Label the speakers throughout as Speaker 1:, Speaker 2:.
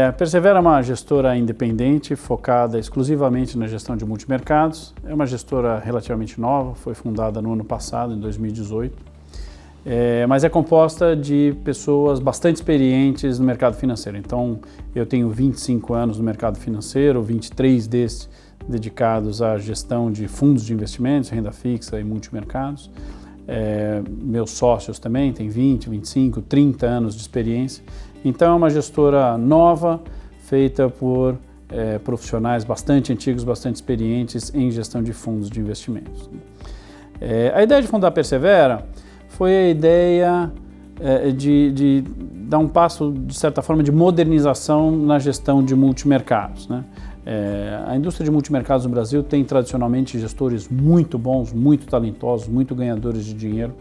Speaker 1: A Persevera é uma gestora independente, focada exclusivamente na gestão de multimercados. É uma gestora relativamente nova, foi fundada no ano passado, em 2018, mas é composta de pessoas bastante experientes no mercado financeiro. Então, eu tenho 25 anos no mercado financeiro, 23 desses dedicados à gestão de fundos de investimentos, renda fixa e multimercados. Meus sócios também têm 20, 25, 30 anos de experiência. Então é uma gestora nova, feita por profissionais bastante antigos, bastante experientes em gestão de fundos de investimentos. A ideia de fundar a Persevera foi a ideia de dar um passo, de certa forma, de modernização na gestão de multimercados, né? A indústria de multimercados no Brasil tem tradicionalmente gestores muito bons, muito talentosos, muito ganhadores de dinheiro.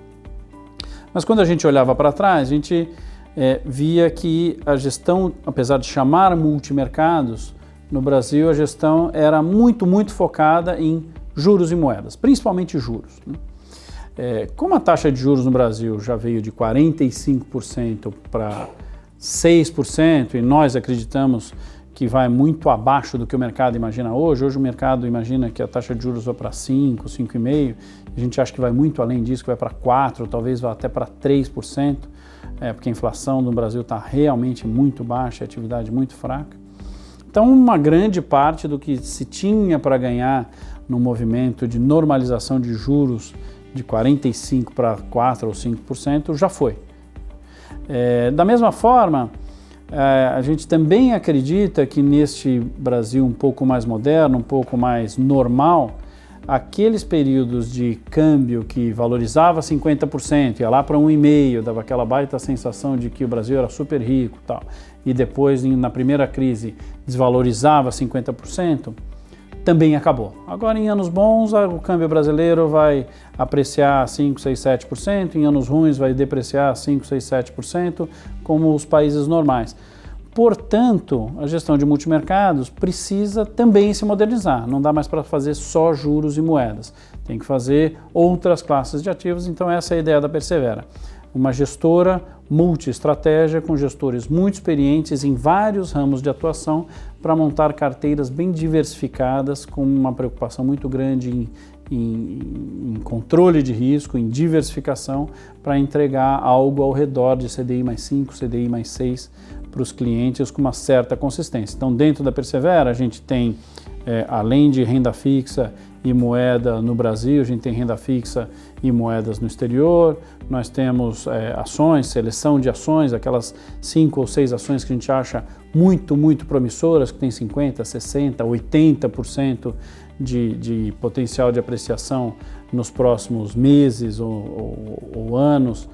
Speaker 1: Mas quando a gente olhava para trás, a gente via que a gestão, apesar de chamar multimercados, no Brasil a gestão era muito focada em juros e moedas, principalmente juros, né? Como a taxa de juros no Brasil já veio de 45% para 6%, e nós acreditamos que vai muito abaixo do que o mercado imagina hoje. Hoje o mercado imagina que a taxa de juros vai para 5, 5,5%, a gente acha que vai muito além disso, que vai para 4%, talvez vá até para 3%, porque a inflação no Brasil está realmente muito baixa, a atividade muito fraca. Então, uma grande parte do que se tinha para ganhar no movimento de normalização de juros de 45% para 4% ou 5% já foi. Da mesma forma, a gente também acredita que neste Brasil um pouco mais moderno, um pouco mais normal, aqueles períodos de câmbio que valorizava 50%, ia lá para 1,5%, dava aquela baita sensação de que o Brasil era super rico e tal, e depois na primeira crise desvalorizava 50%, também acabou. Agora, em anos bons, o câmbio brasileiro vai apreciar 5, 6, 7%, em anos ruins vai depreciar 5, 6, 7%, como os países normais. Portanto, a gestão de multimercados precisa também se modernizar. Não dá mais para fazer só juros e moedas. Tem que fazer outras classes de ativos. Então, essa é a ideia da Persevera. Uma gestora multi-estratégia com gestores muito experientes em vários ramos de atuação para montar carteiras bem diversificadas, com uma preocupação muito grande em controle de risco, em diversificação, para entregar algo ao redor de CDI mais 5, CDI mais 6 para os clientes com uma certa consistência. Então, dentro da Persevera, a gente tem, além de renda fixa e moeda no Brasil, a gente tem renda fixa e moedas no exterior, nós temos ações, seleção de ações, aquelas 5 ou 6 ações que a gente acha muito promissoras, que tem 50%, 60%, 80% de potencial de apreciação nos próximos meses ou anos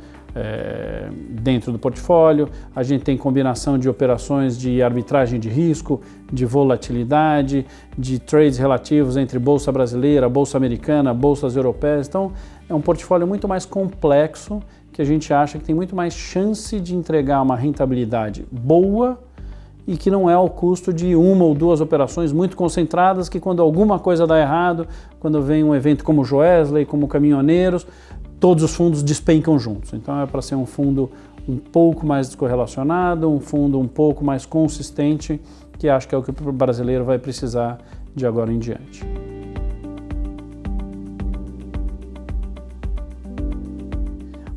Speaker 1: dentro do portfólio. A gente tem combinação de operações de arbitragem de risco, de volatilidade, de trades relativos entre bolsa brasileira, bolsa americana, bolsas europeias. Então, é um portfólio muito mais complexo, que a gente acha que tem muito mais chance de entregar uma rentabilidade boa e que não é ao custo de uma ou duas operações muito concentradas, que quando alguma coisa dá errado, quando vem um evento como o Joesley, como Caminhoneiros, todos os fundos despencam juntos. Então é para ser um fundo um pouco mais descorrelacionado, um fundo um pouco mais consistente, que acho que é o que o brasileiro vai precisar de agora em diante.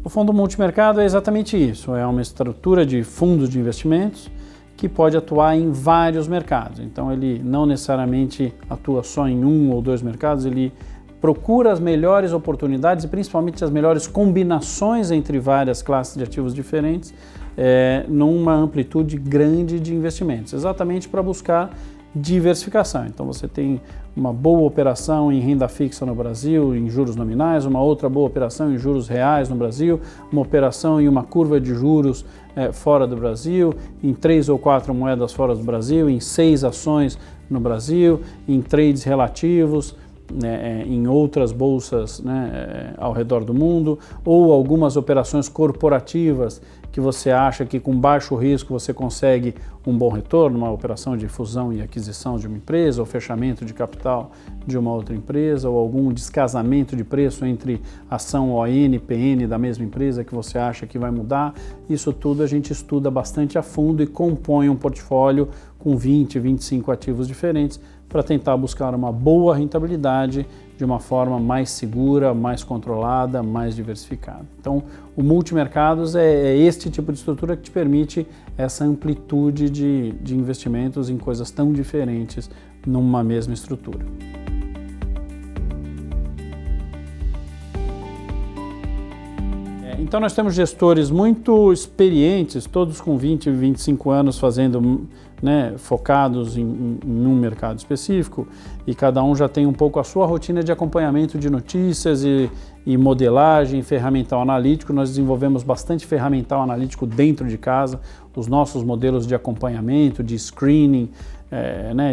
Speaker 1: O fundo multimercado é exatamente isso, é uma estrutura de fundos de investimentos que pode atuar em vários mercados. Então ele não necessariamente atua só em um ou dois mercados, ele procura as melhores oportunidades e principalmente as melhores combinações entre várias classes de ativos diferentes numa amplitude grande de investimentos, exatamente para buscar diversificação. Então você tem uma boa operação em renda fixa no Brasil, em juros nominais, uma outra boa operação em juros reais no Brasil, uma operação em uma curva de juros fora do Brasil, em 3 ou 4 moedas fora do Brasil, em 6 ações no Brasil, em trades relativos, em outras bolsas ao redor do mundo, ou algumas operações corporativas que você acha que com baixo risco você consegue um bom retorno, uma operação de fusão e aquisição de uma empresa, ou fechamento de capital de uma outra empresa, ou algum descasamento de preço entre ação ON e PN da mesma empresa que você acha que vai mudar. Isso tudo a gente estuda bastante a fundo e compõe um portfólio com 20, 25 ativos diferentes para tentar buscar uma boa rentabilidade de uma forma mais segura, mais controlada, mais diversificada. Então, o multimercados é este tipo de estrutura que te permite essa amplitude de investimentos em coisas tão diferentes numa mesma estrutura. Então nós temos gestores muito experientes, todos com 20, 25 anos fazendo, focados em um mercado específico, e cada um já tem um pouco a sua rotina de acompanhamento de notícias e modelagem, ferramental analítico. Nós desenvolvemos bastante ferramental analítico dentro de casa, os nossos modelos de acompanhamento, de screening,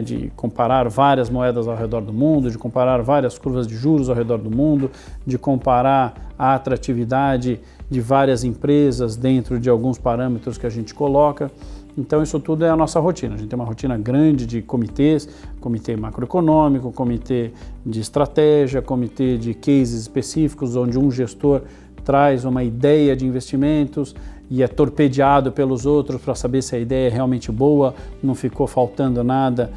Speaker 1: de comparar várias moedas ao redor do mundo, de comparar várias curvas de juros ao redor do mundo, de comparar a atratividade de várias empresas dentro de alguns parâmetros que a gente coloca. Então isso tudo é a nossa rotina. A gente tem uma rotina grande de comitês, comitê macroeconômico, comitê de estratégia, comitê de cases específicos, onde um gestor traz uma ideia de investimentos e é torpedeado pelos outros para saber se a ideia é realmente boa, não ficou faltando nada,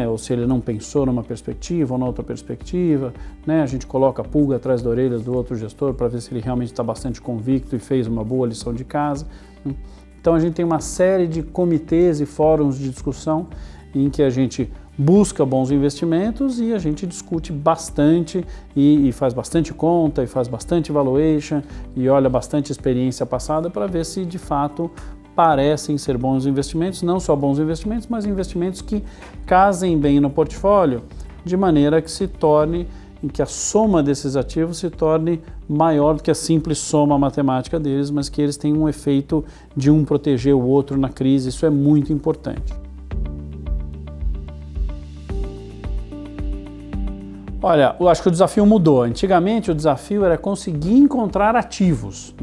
Speaker 1: ou se ele não pensou numa perspectiva ou na outra perspectiva. A gente coloca a pulga atrás da orelha do outro gestor para ver se ele realmente está bastante convicto e fez uma boa lição de casa. Então a gente tem uma série de comitês e fóruns de discussão em que a gente busca bons investimentos e a gente discute bastante e faz bastante conta e faz bastante valuation e olha bastante experiência passada para ver se de fato parecem ser bons investimentos, não só bons investimentos, mas investimentos que casem bem no portfólio, de maneira que se torne, em que a soma desses ativos se torne maior do que a simples soma matemática deles, mas que eles tenham um efeito de um proteger o outro na crise. Isso é muito importante. Olha, eu acho que o desafio mudou. Antigamente o desafio era conseguir encontrar ativos,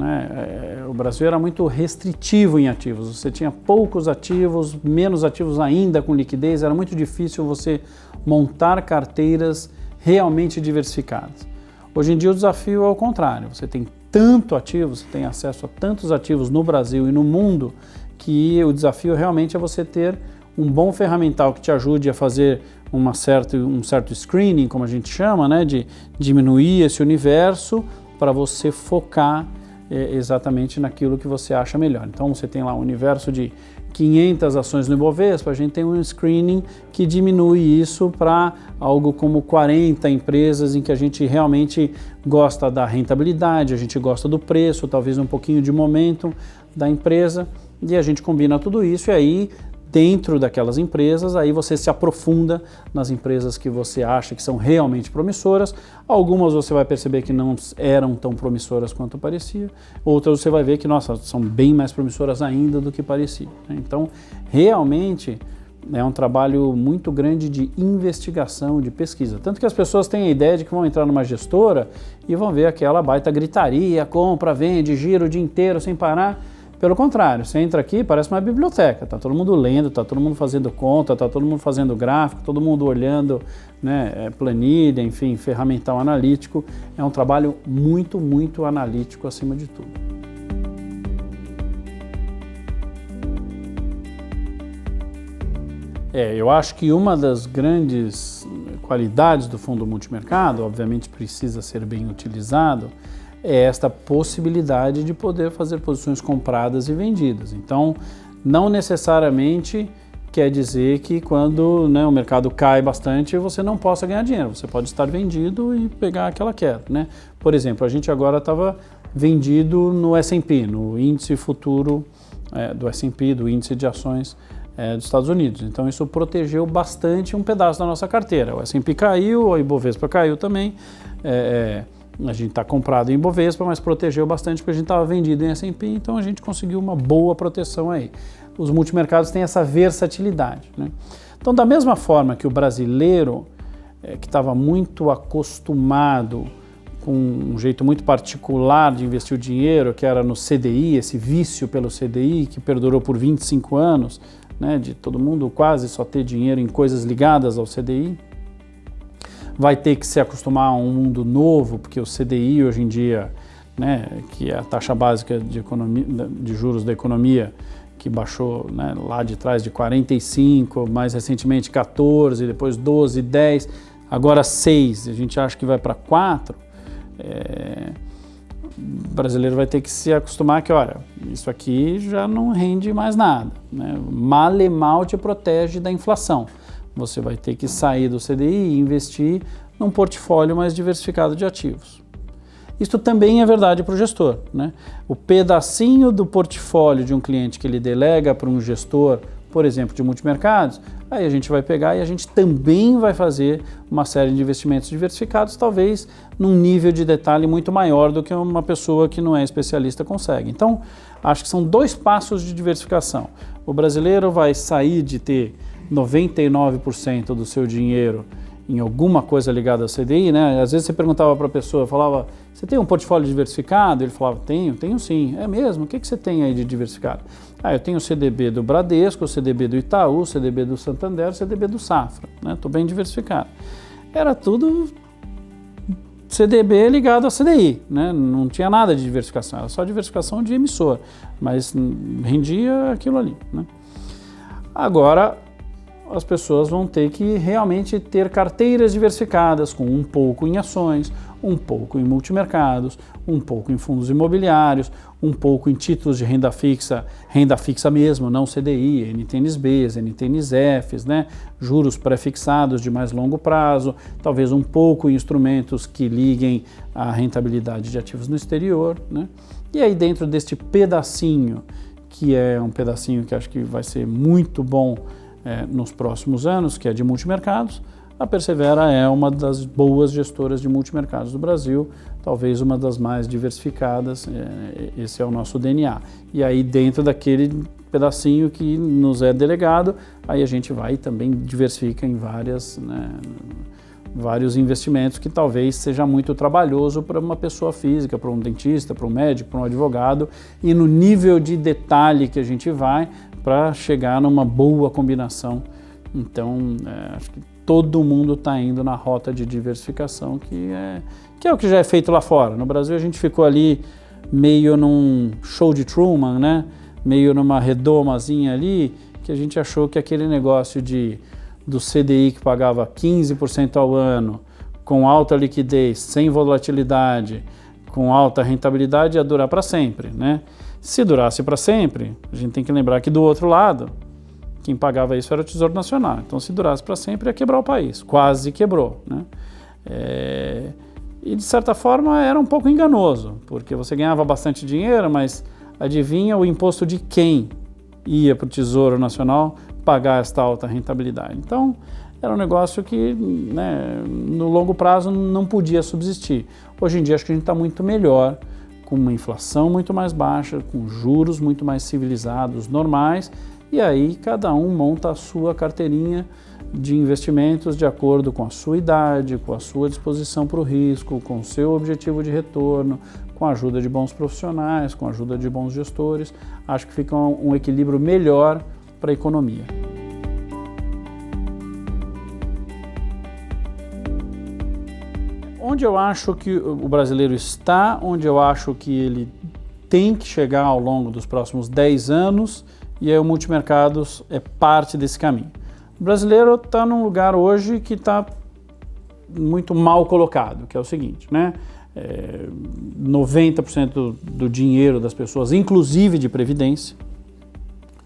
Speaker 1: O Brasil era muito restritivo em ativos. Você tinha poucos ativos, menos ativos ainda com liquidez. Era muito difícil você montar carteiras realmente diversificadas. Hoje em dia o desafio é o contrário. Você tem tanto ativo, você tem acesso a tantos ativos no Brasil e no mundo, que o desafio realmente é você ter um bom ferramental que te ajude a fazer um certo screening, como a gente chama, de diminuir esse universo para você focar exatamente naquilo que você acha melhor. Então você tem lá um universo de 500 ações no Ibovespa, a gente tem um screening que diminui isso para algo como 40 empresas em que a gente realmente gosta da rentabilidade, a gente gosta do preço, talvez um pouquinho de momento da empresa, e a gente combina tudo isso e aí dentro daquelas empresas, aí você se aprofunda nas empresas que você acha que são realmente promissoras. Algumas você vai perceber que não eram tão promissoras quanto parecia, outras você vai ver que, nossa, são bem mais promissoras ainda do que parecia. Então, realmente é um trabalho muito grande de investigação, de pesquisa. Tanto que as pessoas têm a ideia de que vão entrar numa gestora e vão ver aquela baita gritaria, compra, vende, gira o dia inteiro sem parar. Pelo contrário, você entra aqui, parece uma biblioteca, está todo mundo lendo, está todo mundo fazendo conta, está todo mundo fazendo gráfico, todo mundo olhando, planilha, enfim, ferramental analítico. É um trabalho muito, muito analítico acima de tudo. Eu acho que uma das grandes qualidades do fundo multimercado, obviamente precisa ser bem utilizado, é esta possibilidade de poder fazer posições compradas e vendidas. Então, não necessariamente quer dizer que quando o mercado cai bastante, você não possa ganhar dinheiro. Você pode estar vendido e pegar aquela queda. Por exemplo, a gente agora estava vendido no S&P, no índice futuro do S&P, do índice de ações dos Estados Unidos. Então, isso protegeu bastante um pedaço da nossa carteira. O S&P caiu, a Ibovespa caiu também. A gente está comprado em Ibovespa, mas protegeu bastante porque a gente estava vendido em S&P, então a gente conseguiu uma boa proteção aí. Os multimercados têm essa versatilidade. Então, da mesma forma que o brasileiro, que estava muito acostumado com um jeito muito particular de investir o dinheiro, que era no CDI, esse vício pelo CDI, que perdurou por 25 anos, né, de todo mundo quase só ter dinheiro em coisas ligadas ao CDI. Vai ter que se acostumar a um mundo novo, porque o CDI hoje em dia, né, que é a taxa básica de juros da economia, que baixou, né, lá de trás de 45, mais recentemente 14, depois 12, 10, agora 6, a gente acha que vai para 4, o brasileiro vai ter que se acostumar que, olha, isso aqui já não rende mais nada, né? Mal e mal te protege da inflação. Você vai ter que sair do CDI e investir num portfólio mais diversificado de ativos. Isso também é verdade para o gestor, né? O pedacinho do portfólio de um cliente que ele delega para um gestor, por exemplo, de multimercados, aí a gente vai pegar e a gente também vai fazer uma série de investimentos diversificados, talvez num nível de detalhe muito maior do que uma pessoa que não é especialista consegue. Então, acho que são 2 passos de diversificação. O brasileiro vai sair de ter 99% do seu dinheiro em alguma coisa ligada ao CDI, né? Às vezes você perguntava para a pessoa, falava, você tem um portfólio diversificado? Ele falava, tenho sim. É mesmo? O que você tem aí de diversificado? Eu tenho o CDB do Bradesco, o CDB do Itaú, o CDB do Santander, o CDB do Safra, né? Estou bem diversificado. Era tudo CDB ligado ao CDI, né? Não tinha nada de diversificação, era só diversificação de emissor, mas rendia aquilo ali, né? Agora, as pessoas vão ter que realmente ter carteiras diversificadas, com um pouco em ações, um pouco em multimercados, um pouco em fundos imobiliários, um pouco em títulos de renda fixa mesmo, não CDI, NTNs-Bs, NTNs-Fs, né? Juros pré-fixados de mais longo prazo, talvez um pouco em instrumentos que liguem à rentabilidade de ativos no exterior, né? E aí dentro deste pedacinho, que é um pedacinho que acho que vai ser muito bom nos próximos anos, que é de multimercados, a Persevera é uma das boas gestoras de multimercados do Brasil, talvez uma das mais diversificadas, esse é o nosso DNA. E aí dentro daquele pedacinho que nos é delegado, aí a gente vai e também diversifica em vários investimentos que talvez seja muito trabalhoso para uma pessoa física, para um dentista, para um médico, para um advogado, e no nível de detalhe que a gente vai para chegar numa boa combinação. Então, acho que todo mundo está indo na rota de diversificação, que é o que já é feito lá fora. No Brasil a gente ficou ali meio num show de Truman, né? Meio numa redomazinha ali, que a gente achou que aquele negócio do CDI que pagava 15% ao ano, com alta liquidez, sem volatilidade, com alta rentabilidade, ia durar para sempre, né? Se durasse para sempre, a gente tem que lembrar que do outro lado, quem pagava isso era o Tesouro Nacional. Então, se durasse para sempre, ia quebrar o país. Quase quebrou, né? E, de certa forma, era um pouco enganoso, porque você ganhava bastante dinheiro, mas adivinha o imposto de quem ia para o Tesouro Nacional pagar esta alta rentabilidade. Então, era um negócio que, né, no longo prazo não podia subsistir. Hoje em dia, acho que a gente está muito melhor, com uma inflação muito mais baixa, com juros muito mais civilizados, normais, e aí cada um monta a sua carteirinha de investimentos de acordo com a sua idade, com a sua disposição para o risco, com o seu objetivo de retorno, com a ajuda de bons profissionais, com a ajuda de bons gestores. Acho que fica um equilíbrio melhor para a economia. Onde eu acho que o brasileiro está, onde eu acho que ele tem que chegar ao longo dos próximos 10 anos, e aí o multimercados é parte desse caminho. O brasileiro está num lugar hoje que está muito mal colocado, que é o seguinte, né? 90% do dinheiro das pessoas, inclusive de previdência,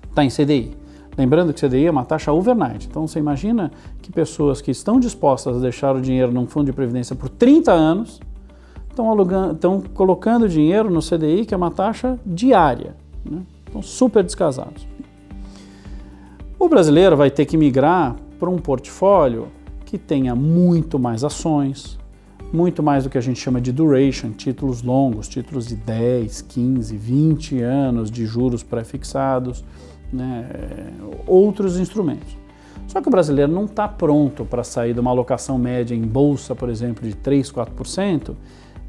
Speaker 1: está em CDI. Lembrando que CDI é uma taxa overnight, então você imagina que pessoas que estão dispostas a deixar o dinheiro num fundo de previdência por 30 anos estão colocando dinheiro no CDI, que é uma taxa diária, né? Estão super descasados. O brasileiro vai ter que migrar para um portfólio que tenha muito mais ações, muito mais do que a gente chama de duration, títulos longos, títulos de 10, 15, 20 anos de juros pré-fixados, né, outros instrumentos. Só que o brasileiro não está pronto para sair de uma alocação média em bolsa, por exemplo, de 3, 4%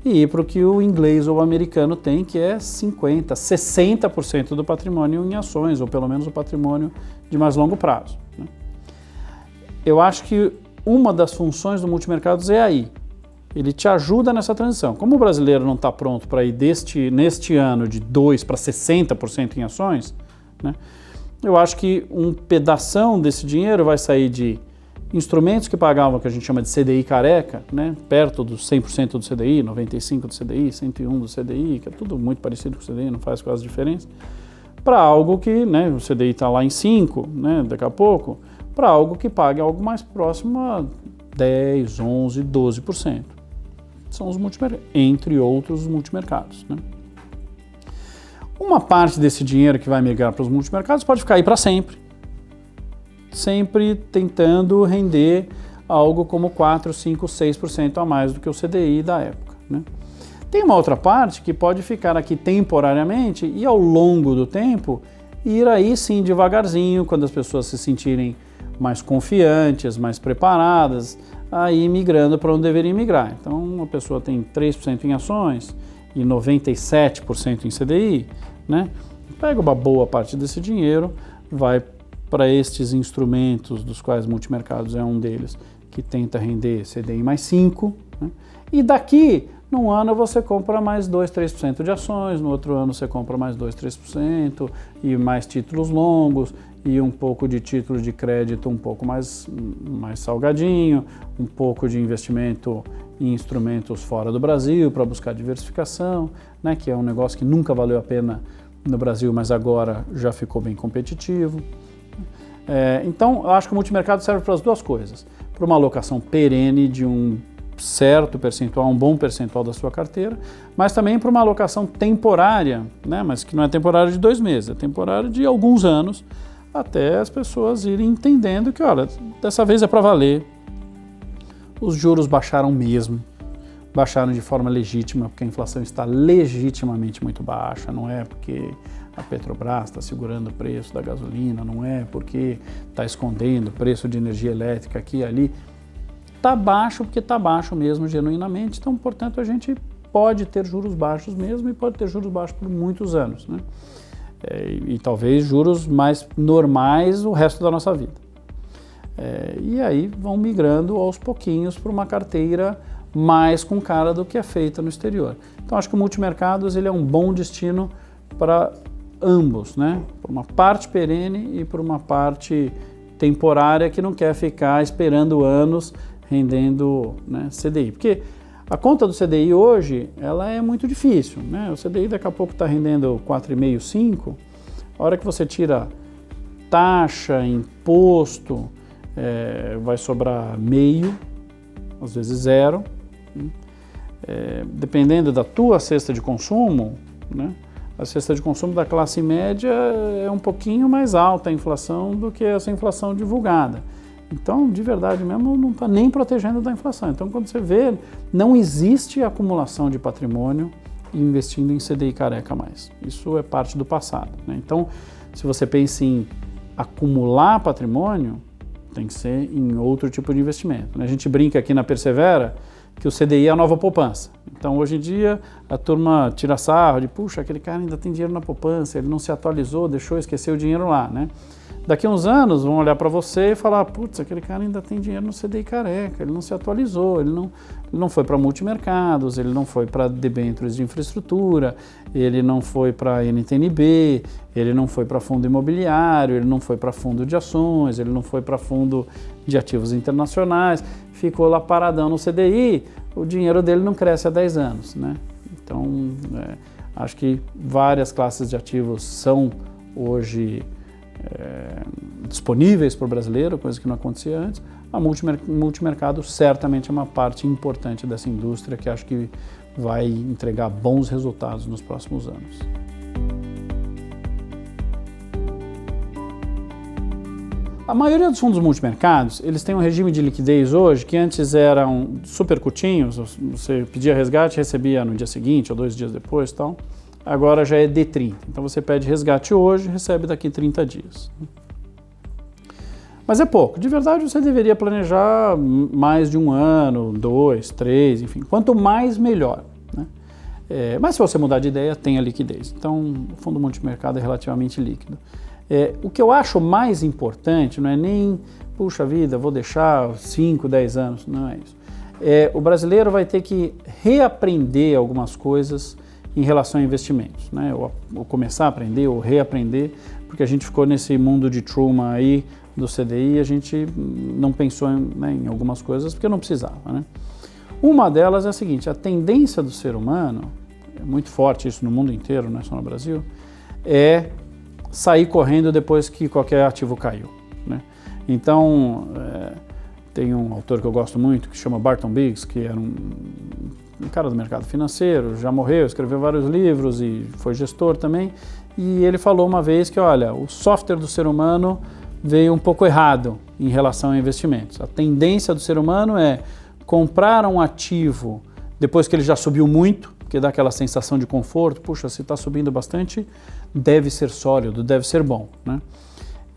Speaker 1: e ir para o que o inglês ou o americano tem, que é 50%, 60% do patrimônio em ações, ou pelo menos o patrimônio de mais longo prazo, né? Eu acho que uma das funções do multimercados é aí. Ele te ajuda nessa transição. Como o brasileiro não está pronto para ir neste ano de 2% para 60% em ações, né, eu acho que um pedação desse dinheiro vai sair de instrumentos que pagavam, que a gente chama de CDI careca, né, perto dos 100% do CDI, 95% do CDI, 101% do CDI, que é tudo muito parecido com o CDI, não faz quase diferença, para algo que, né, o CDI está lá em 5%, né, daqui a pouco, para algo que pague algo mais próximo a 10%, 11%, 12%. São os multimercados, entre outros multimercados, né? Uma parte desse dinheiro que vai migrar para os multimercados pode ficar aí para sempre, sempre tentando render algo como 4%, 5%, 6% a mais do que o CDI da época, né? Tem uma outra parte que pode ficar aqui temporariamente e ao longo do tempo ir aí sim devagarzinho, quando as pessoas se sentirem mais confiantes, mais preparadas, aí migrando para onde deveria migrar. Então, uma pessoa tem 3% em ações e 97% em CDI, né? Pega uma boa parte desse dinheiro, vai para estes instrumentos, dos quais multimercados é um deles, que tenta render CDI mais 5%, né? E daqui, num ano você compra mais 2%, 3% de ações, no outro ano você compra mais 2%, 3% e mais títulos longos, e um pouco de título de crédito um pouco mais salgadinho, um pouco de investimento em instrumentos fora do Brasil para buscar diversificação, né, que é um negócio que nunca valeu a pena no Brasil, mas agora já ficou bem competitivo. Então, eu acho que o multimercado serve para as duas coisas, para uma alocação perene de um certo percentual, um bom percentual da sua carteira, mas também para uma alocação temporária, né, mas que não é temporária de 2 meses, é temporária de alguns anos, até as pessoas irem entendendo que, olha, dessa vez é para valer, os juros baixaram mesmo, baixaram de forma legítima, porque a inflação está legitimamente muito baixa, não é porque a Petrobras está segurando o preço da gasolina, não é porque está escondendo o preço de energia elétrica aqui e ali, está baixo porque está baixo mesmo, genuinamente, então, portanto, a gente pode ter juros baixos mesmo e pode ter juros baixos por muitos anos, né? E talvez juros mais normais o resto da nossa vida. E aí vão migrando aos pouquinhos para uma carteira mais com cara do que é feita no exterior. Então acho que o multimercados ele é um bom destino para ambos, né? Para uma parte perene e para uma parte temporária que não quer ficar esperando anos rendendo, né, CDI. Porque a conta do CDI hoje, ela é muito difícil, né? O CDI daqui a pouco está rendendo 4,5%, 5%. A hora que você tira taxa, imposto, vai sobrar meio, às vezes 0. Dependendo da tua cesta de consumo, né? A cesta de consumo da classe média é um pouquinho mais alta a inflação do que essa inflação divulgada. Então, de verdade mesmo, não está nem protegendo da inflação. Então, quando você vê, não existe acumulação de patrimônio investindo em CDI careca mais. Isso é parte do passado, né? Então, se você pensa em acumular patrimônio, tem que ser em outro tipo de investimento, né? A gente brinca aqui na Persevera que o CDI é a nova poupança. Então, hoje em dia, a turma tira sarro de, puxa, aquele cara ainda tem dinheiro na poupança, ele não se atualizou, deixou esquecer o dinheiro lá, né? Daqui a uns anos vão olhar para você e falar, putz, aquele cara ainda tem dinheiro no CDI careca, ele não se atualizou, ele não foi para multimercados, ele não foi para debêntures de infraestrutura, ele não foi para NTNB, ele não foi para fundo imobiliário, ele não foi para fundo de ações, ele não foi para fundo de ativos internacionais, ficou lá paradão no CDI, o dinheiro dele não cresce há 10 anos, né? Então, acho que várias classes de ativos são hoje disponíveis para o brasileiro, coisa que não acontecia antes. A multimercado certamente é uma parte importante dessa indústria que acho que vai entregar bons resultados nos próximos anos. A maioria dos fundos multimercados, eles têm um regime de liquidez hoje que antes eram super curtinhos, você pedia resgate e recebia no dia seguinte ou 2 dias depois e tal. Agora já é D30, então você pede resgate hoje e recebe daqui 30 dias. Mas é pouco, de verdade você deveria planejar mais de 1 ano, 2, 3, enfim, quanto mais melhor, Mas se você mudar de ideia, tem a liquidez. Então, o fundo multimercado é relativamente líquido. O que eu acho mais importante não é nem, puxa vida, vou deixar 5, 10 anos, não é isso. O brasileiro vai ter que reaprender algumas coisas em relação a investimentos, né? Ou começar a aprender ou reaprender, porque a gente ficou nesse mundo de Truman aí, do CDI, a gente não pensou em algumas coisas porque não precisava, né? Uma delas é a seguinte: a tendência do ser humano, é muito forte isso no mundo inteiro, não é só no Brasil, é sair correndo depois que qualquer ativo caiu, né? Então, tem um autor que eu gosto muito que chama Barton Biggs, que era um cara do mercado financeiro, já morreu, escreveu vários livros e foi gestor também, e ele falou uma vez que, olha, o software do ser humano veio um pouco errado em relação a investimentos. A tendência do ser humano é comprar um ativo depois que ele já subiu muito, porque dá aquela sensação de conforto, puxa, se está subindo bastante, deve ser sólido, deve ser bom, né?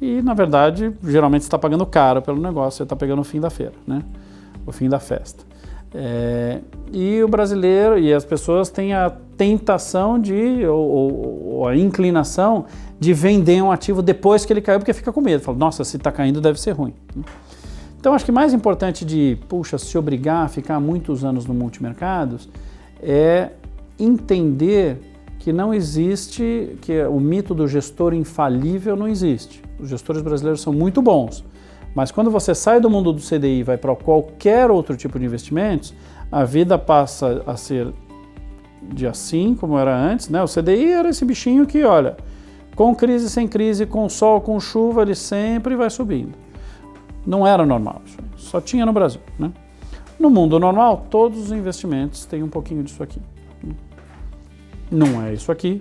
Speaker 1: E, na verdade, geralmente você está pagando caro pelo negócio, você está pegando o fim da feira, né? O fim da festa. E o brasileiro e as pessoas têm a tentação ou a inclinação de vender um ativo depois que ele caiu, porque fica com medo. Fala, nossa, se está caindo deve ser ruim. Então, acho que mais importante de, se obrigar a ficar muitos anos no multimercados é entender que não existe, que o mito do gestor infalível não existe. Os gestores brasileiros são muito bons, mas quando você sai do mundo do CDI e vai para qualquer outro tipo de investimentos, a vida passa a ser de assim, como era antes, né? O CDI era esse bichinho que, olha, com crise, sem crise, com sol, com chuva, ele sempre vai subindo. Não era normal, só tinha no Brasil, né? No mundo normal, todos os investimentos têm um pouquinho disso aqui. Não é isso aqui,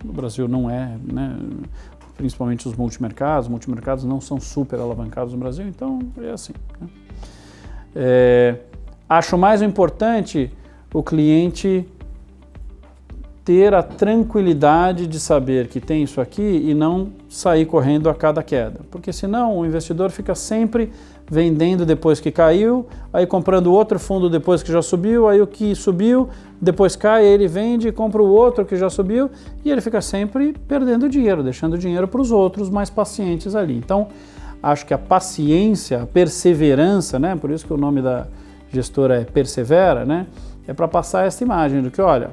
Speaker 1: no Brasil não é, né? Principalmente os multimercados não são super alavancados no Brasil, então é assim, né? Acho mais importante o cliente ter a tranquilidade de saber que tem isso aqui e não sair correndo a cada queda, porque senão o investidor fica sempre vendendo depois que caiu, aí comprando outro fundo depois que já subiu, aí o que subiu depois cai, ele vende e compra o outro que já subiu e ele fica sempre perdendo dinheiro, deixando dinheiro para os outros mais pacientes ali. Então, acho que a paciência, a perseverança, né, por isso que o nome da gestora é Persevera, né, é para passar essa imagem do que, olha,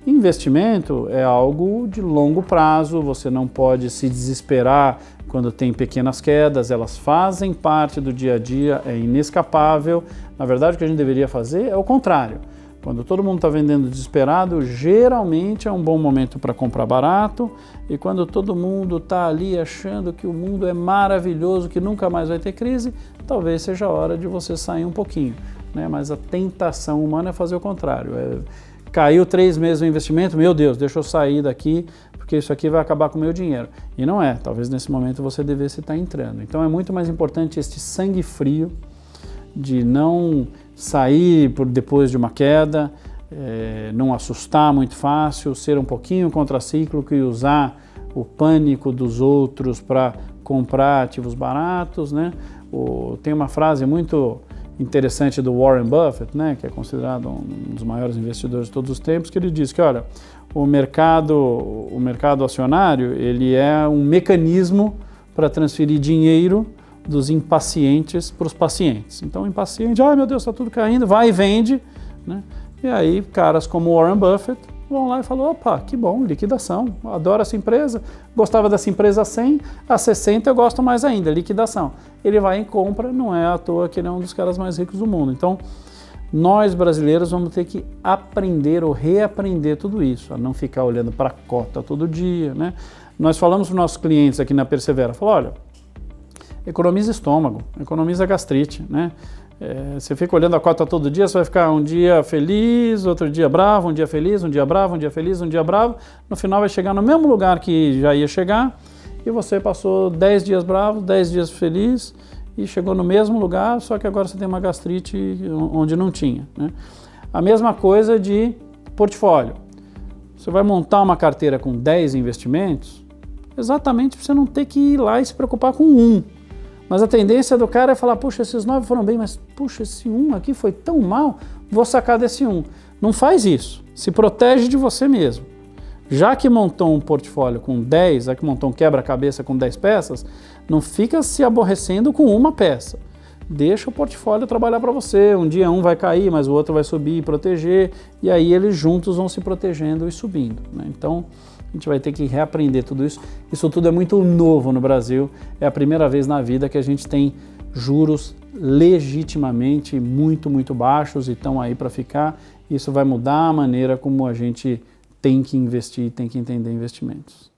Speaker 1: investimento é algo de longo prazo, você não pode se desesperar quando tem pequenas quedas, elas fazem parte do dia a dia, é inescapável. Na verdade, o que a gente deveria fazer é o contrário. Quando todo mundo está vendendo desesperado, geralmente é um bom momento para comprar barato, e quando todo mundo está ali achando que o mundo é maravilhoso, que nunca mais vai ter crise, talvez seja a hora de você sair um pouquinho, né? Mas a tentação humana é fazer o contrário. Caiu 3 meses o investimento, meu Deus, deixa eu sair daqui, porque isso aqui vai acabar com o meu dinheiro. E não é, talvez nesse momento você devesse estar entrando. Então é muito mais importante este sangue frio de não sair depois de uma queda, não assustar muito fácil, ser um pouquinho contracíclico e usar o pânico dos outros para comprar ativos baratos, né? Tem uma frase muito interessante do Warren Buffett, né, que é considerado um dos maiores investidores de todos os tempos, que ele diz que, olha, o mercado acionário, ele é um mecanismo para transferir dinheiro dos impacientes para os pacientes. Então, o impaciente, ai meu Deus, está tudo caindo, vai e vende, né? E aí, caras como Warren Buffett vão lá e falam, opa, que bom, liquidação, adoro essa empresa, gostava dessa empresa a 100, a 60 eu gosto mais ainda, liquidação. Ele vai e compra, não é à toa que ele é um dos caras mais ricos do mundo. Então, nós brasileiros vamos ter que aprender ou reaprender tudo isso, a não ficar olhando para a cota todo dia, né? Nós falamos para os nossos clientes aqui na Persevera, olha, economiza estômago, economiza gastrite, né? Você fica olhando a cota todo dia, você vai ficar um dia feliz, outro dia bravo, um dia feliz, um dia bravo, um dia feliz, um dia bravo. No final vai chegar no mesmo lugar que já ia chegar e você passou 10 dias bravo, 10 dias feliz e chegou no mesmo lugar, só que agora você tem uma gastrite onde não tinha, né? A mesma coisa de portfólio. Você vai montar uma carteira com 10 investimentos exatamente para você não ter que ir lá e se preocupar com um. Mas a tendência do cara é falar, puxa, esses 9 foram bem, mas puxa, esse 1 aqui foi tão mal, vou sacar desse 1. Não faz isso, se protege de você mesmo. Já que montou um portfólio com 10, já que montou um quebra-cabeça com 10 peças, não fica se aborrecendo com uma peça. Deixa o portfólio trabalhar para você. Um dia um vai cair, mas o outro vai subir e proteger, e aí eles juntos vão se protegendo e subindo, né? Então, a gente vai ter que reaprender tudo isso. Isso tudo é muito novo no Brasil. É a primeira vez na vida que a gente tem juros legitimamente muito baixos e estão aí para ficar. Isso vai mudar a maneira como a gente tem que investir, tem que entender investimentos.